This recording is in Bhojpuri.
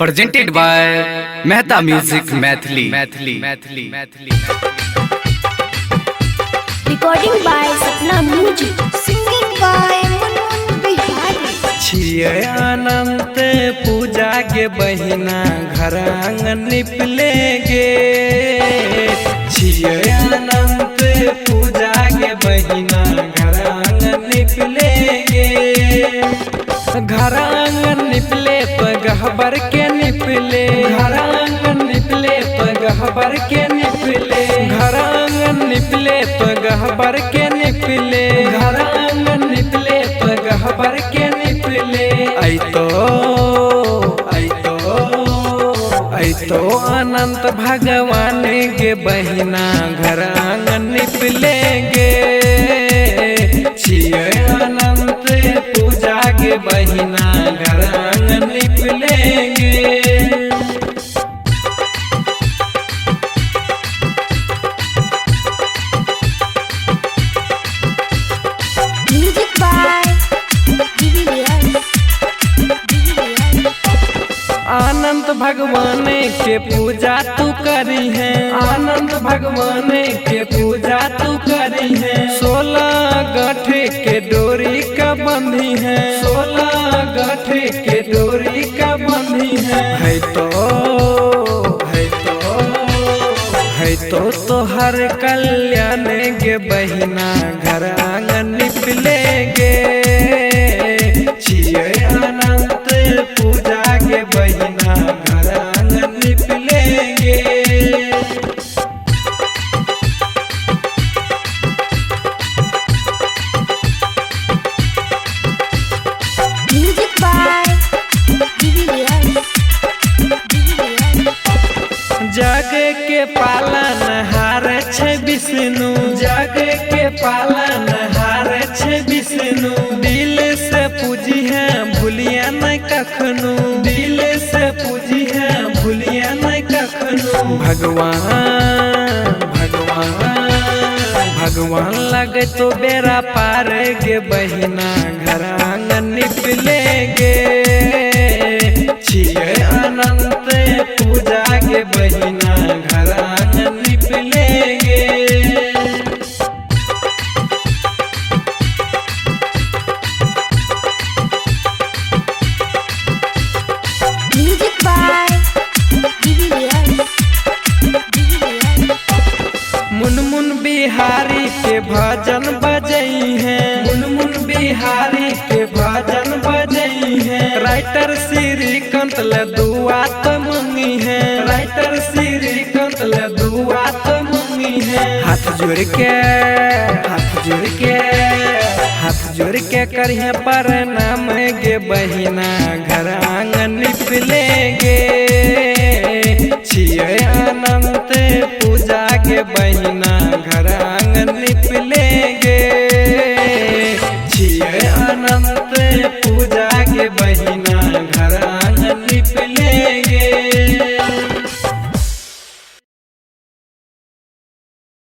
presented by Mehta Music Maithili. Recording by Sapna Music. Singing by Munmun Bihari. छिए अनंत पूजा के बहिना घर आंगन निपलेगे। छिए अनंत पूजा के बहिना घर आंगन निपलेगे। घर आंगन निपले पगहबर के निपले। घर आंगन निपले पगहबर के निपले। घर आंगन निपले पगहबर के निपले। घर आंगन निपले पगहबर के निपले। ऐतो अनंत भगवान के बहिना घर आंगन निपलेगे। छिए अनंत पूजा के बहिना घर आंगन निपलेगे। Music by आनंद भगवान के पूजा तू करी है। आनंद भगवान के पूजा तू करी है। 16 गठे के डोरी का बंधी है। 16 गठे के डोरी का बंधी है। हर कल्याण के बहिना घर आंगन निपलेगे। छिए अनंत पूजा के बहिना घर आंगन निपलेगे। Music by जग के पालन हार छे विष्णु। जग के पालन हार छे विष्णु। दिल से पूजी है भूलिया न कखनु। दिल से पूजी है भूलिया न कखनु। भगवान लगे तो बेरा पार के बहिना घर आंगन निपलेगे। छिए अनंत पूजा के बहिना घर आंगन निपलेगे। Music by मुनमुन बिहारी के भजन बजई है। मुनमुन बिहारी के भजन बजई है। राइटर श्रीकांत ल दुआ तो मंगी है। राइटर श्रीकांत ल दुआ तो मंगी है। हाथ जोड़ के करिए प्रणाम गे बहिना घर आंगन निपलेगे। छिए अनंत पूजा के बहिना घर आंगन निपलेगे। छिए अनंत